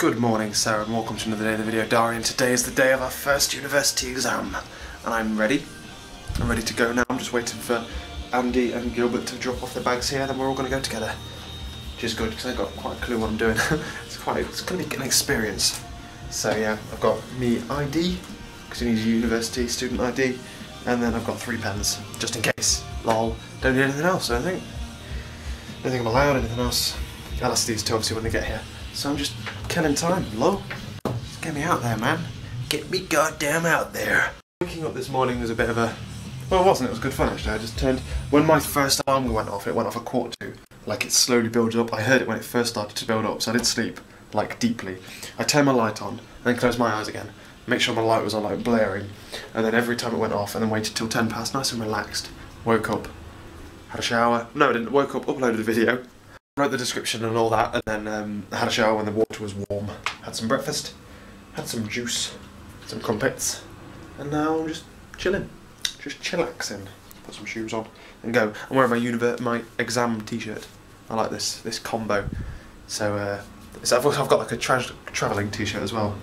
Good morning, Sarah, and welcome to another day of the video diary. And today is the day of our first university exam, and I'm ready. I'm ready to go now. I'm just waiting for Andy and Gilbert to drop off their bags here, then we're all going to go together. Which is good because I've got quite a clue what I'm doing. It's going to be an experience. So yeah, I've got me ID because you need a university student ID, and then I've got 3 pens just in case. Lol. Don't need anything else. I don't think I'm allowed anything else. I'll ask these two obviously when they get here. So I'm just killing time, lol. Just get me out there, man. Get me goddamn out there. Waking up this morning was a bit of a... Well, it wasn't. It was good fun, actually. I just turned... When my first alarm went off at 1:15. Like, it slowly builds up. I heard it when it first started to build up, so I didn't sleep, like, deeply. I turned my light on, then closed my eyes again. Make sure my light was on, like, blaring. And then every time it went off, and then waited till 10 past, nice and relaxed. Woke up. Had a shower. No, I didn't. Woke up, uploaded a video. Wrote the description and all that, and then I had a shower when the water was warm. Had some breakfast, had some juice, some crumpets, and now I'm just chilling, just chillaxing. Put some shoes on and go. I'm wearing my exam t-shirt. I like this combo. So I've got like a travelling t-shirt as well.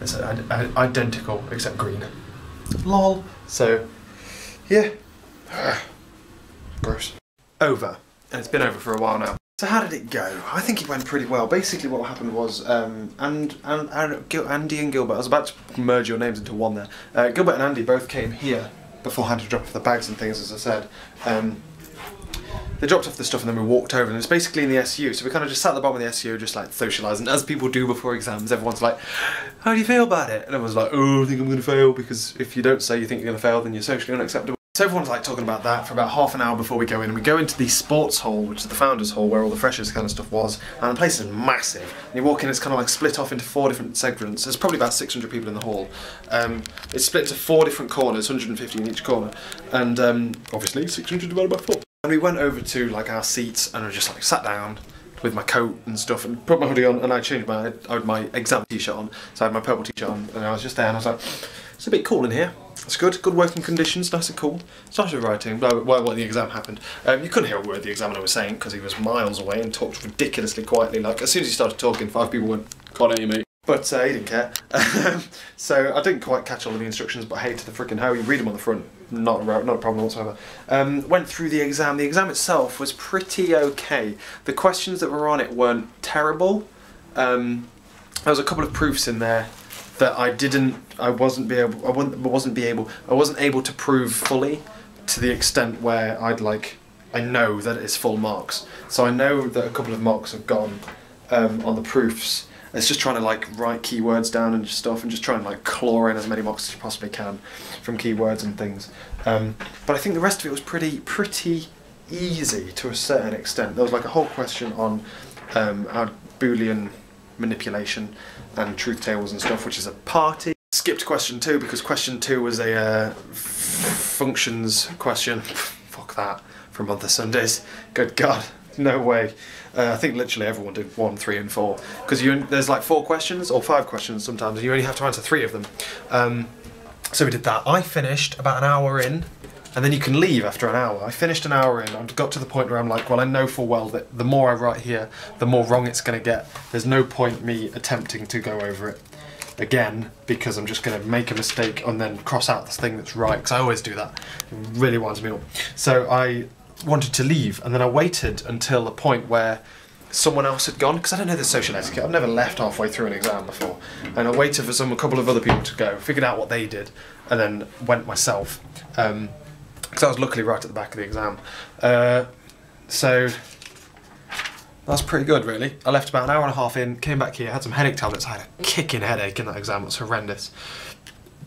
It's identical except green. Lol. So yeah, gross. Over. And it's been over for a while now. So how did it go? I think it went pretty well. Basically what happened was, Andy and Gilbert, I was about to merge your names into one there. Gilbert and Andy both came here beforehand to drop off the bags and things, as I said. They dropped off the stuff and then we walked over, and it was basically in the SU, so we kind of just sat at the bottom of the SU just like socialising, as people do before exams. Everyone's like, how do you feel about it? And everyone's like, oh, I think I'm going to fail, because if you don't say you think you're going to fail, then you're socially unacceptable. So everyone's like talking about that for about half an hour before we go in, and we go into the sports hall, which is the founders hall where all the freshers kind of stuff was, and the place is massive. And you walk in, it's kind of like split off into 4 different segments. There's probably about 600 people in the hall. It's split into 4 different corners, 150 in each corner, and obviously 600 divided by 4. And we went over to like our seats, and I just like sat down with my coat and stuff and put my hoodie on, and I changed I had my exam t-shirt on, so I had my purple t-shirt on, and I was just there, and I was like, it's a bit cool in here. It's good working conditions, nice and cool. Started writing, while the exam happened. You couldn't hear a word the examiner was saying because he was miles away and talked ridiculously quietly. Like, as soon as he started talking, 5 people went, can't hear you, mate. But he didn't care. So I didn't quite catch all of the instructions, but hey to the frickin' how, you read them on the front. Not a problem whatsoever. Went through the exam. The exam itself was pretty okay. The questions that were on it weren't terrible. There was a couple of proofs in there that I wasn't able to prove fully, to the extent where I know that it's full marks. So I know that a couple of marks have gone on the proofs. It's just trying to like write keywords down and stuff, and just trying to like claw in as many marks as you possibly can from keywords and things. But I think the rest of it was pretty easy to a certain extent. There was like a whole question on our Boolean manipulation and truth tables and stuff, which is a party. Skipped question 2 because question 2 was a functions question. Fuck that, for a month of Sundays. Good God, no way. I think literally everyone did 1, 3 and 4, because there's like 4 questions or 5 questions sometimes, and you only have to answer 3 of them. So we did that. I finished about an hour in, and then you can leave after an hour. I finished an hour in, I got to the point where I'm like, well, I know full well that the more I write here, the more wrong it's going to get. There's no point me attempting to go over it again, because I'm just going to make a mistake and then cross out the thing that's right, because I always do that. It really winds me up. So I wanted to leave, and then I waited until the point where someone else had gone, because I don't know the social etiquette. I've never left halfway through an exam before. And I waited for a couple of other people to go, figured out what they did, and then went myself. Because I was luckily right at the back of the exam. So that's pretty good, really. I left about an hour and a half in, came back here, had some headache tablets. I had a kicking headache in that exam, it was horrendous.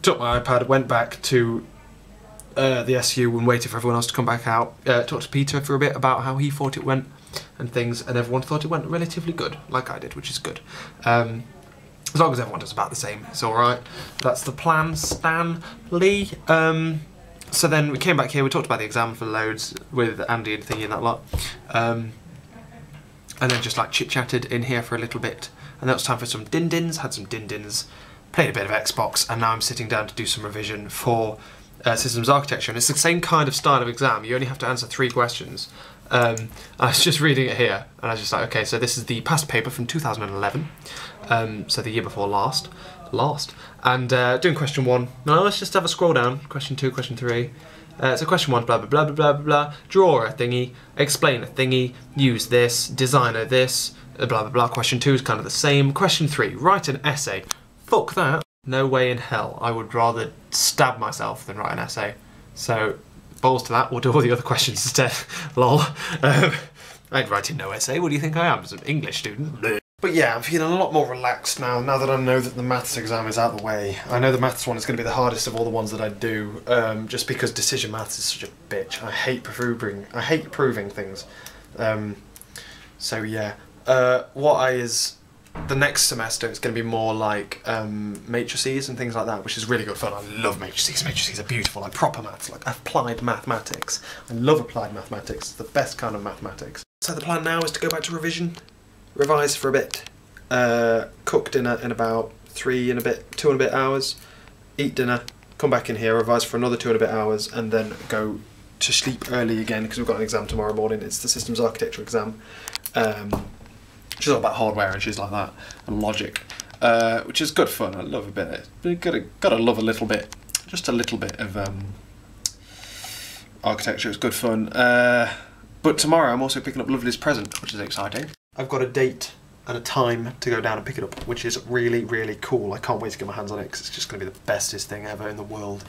Took my iPad, went back to the SU and waited for everyone else to come back out. Talked to Peter for a bit about how he thought it went and things, and everyone thought it went relatively good, like I did, which is good. As long as everyone does about the same, it's alright. That's the plan, Stanley. So then we came back here, we talked about the exam for loads with Andy and thingy and that lot. And then just like chit-chatted in here for a little bit. And then it was time for some din-dins, had some din-dins, played a bit of Xbox, and now I'm sitting down to do some revision for systems architecture. And it's the same kind of style of exam. You only have to answer 3 questions. I was just reading it here, and I was just like, okay, so this is the past paper from 2011, so the year before last, and doing question 1. Now let's just have a scroll down. Question 2, question 3. So question 1, blah blah blah blah blah blah blah. Draw a thingy, explain a thingy, use this, design a this, blah blah blah. Question 2 is kind of the same. Question 3, write an essay. Fuck that. No way in hell. I would rather stab myself than write an essay. So, balls to that, we'll do all the other questions instead. Lol. I'd write no essay. What do you think I am? As an English student? But yeah, I'm feeling a lot more relaxed now that I know that the maths exam is out of the way. I know the maths one is going to be the hardest of all the ones that I do, just because decision maths is such a bitch. I hate proving things. So yeah, the next semester it's going to be more like matrices and things like that, which is really good fun. I love matrices. Matrices are beautiful, like proper maths, like applied mathematics. I love applied mathematics. It's the best kind of mathematics. So the plan now is to go back to revision, revise for a bit, cook dinner in about 2 and a bit hours, eat dinner, come back in here, revise for another 2 and a bit hours, and then go to sleep early again because we've got an exam tomorrow morning. It's the systems architecture exam. Which is all about hardware and shit like that, and logic, which is good fun. I love a bit. Gotta love a little bit, just a little bit of architecture. It's good fun. But tomorrow I'm also picking up Lovely's present, which is exciting. I've got a date and a time to go down and pick it up, which is really, really cool. I can't wait to get my hands on it because it's just going to be the bestest thing ever in the world,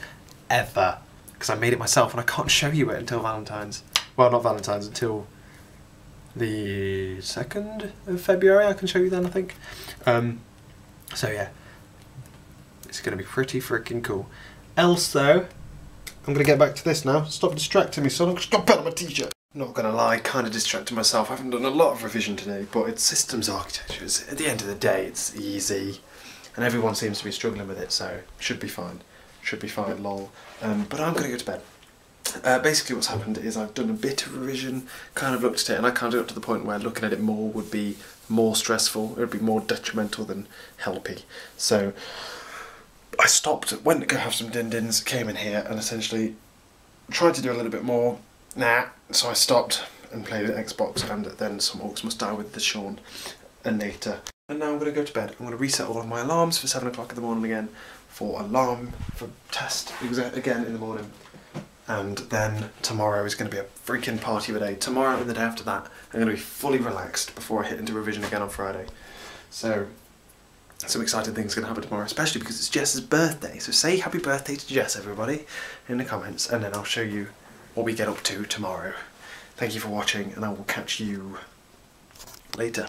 ever. Because I made it myself and I can't show you it until Valentine's. Well, not Valentine's, until the 2nd of February. I can show you then, I think. So yeah, it's going to be pretty freaking cool. Else though, I'm going to get back to this now. Stop distracting me, son. Stop putting on my t-shirt. Not gonna lie, kind of distracted myself. I haven't done a lot of revision today, but it's systems architecture. At the end of the day, it's easy, and everyone seems to be struggling with it, so should be fine. Should be fine, lol. But I'm gonna go to bed. Basically what's happened is I've done a bit of revision, kind of looked at it, and I kind of got to the point where looking at it more would be more stressful. It would be more detrimental than helpy. So I stopped, went to go have some din-dins, came in here, and essentially tried to do a little bit more. So I stopped and played Xbox, and then some orcs must die with the Sean and Nata. And now I'm going to go to bed. I'm going to reset all of my alarms for 7 o'clock in the morning again, for test again in the morning. And then tomorrow is going to be a freaking party of a day. Tomorrow and the day after that, I'm going to be fully relaxed before I hit into revision again on Friday. So some exciting things are going to happen tomorrow, especially because it's Jess's birthday. So say happy birthday to Jess, everybody, in the comments, and then I'll show you what we get up to tomorrow. Thank you for watching, and I will catch you later.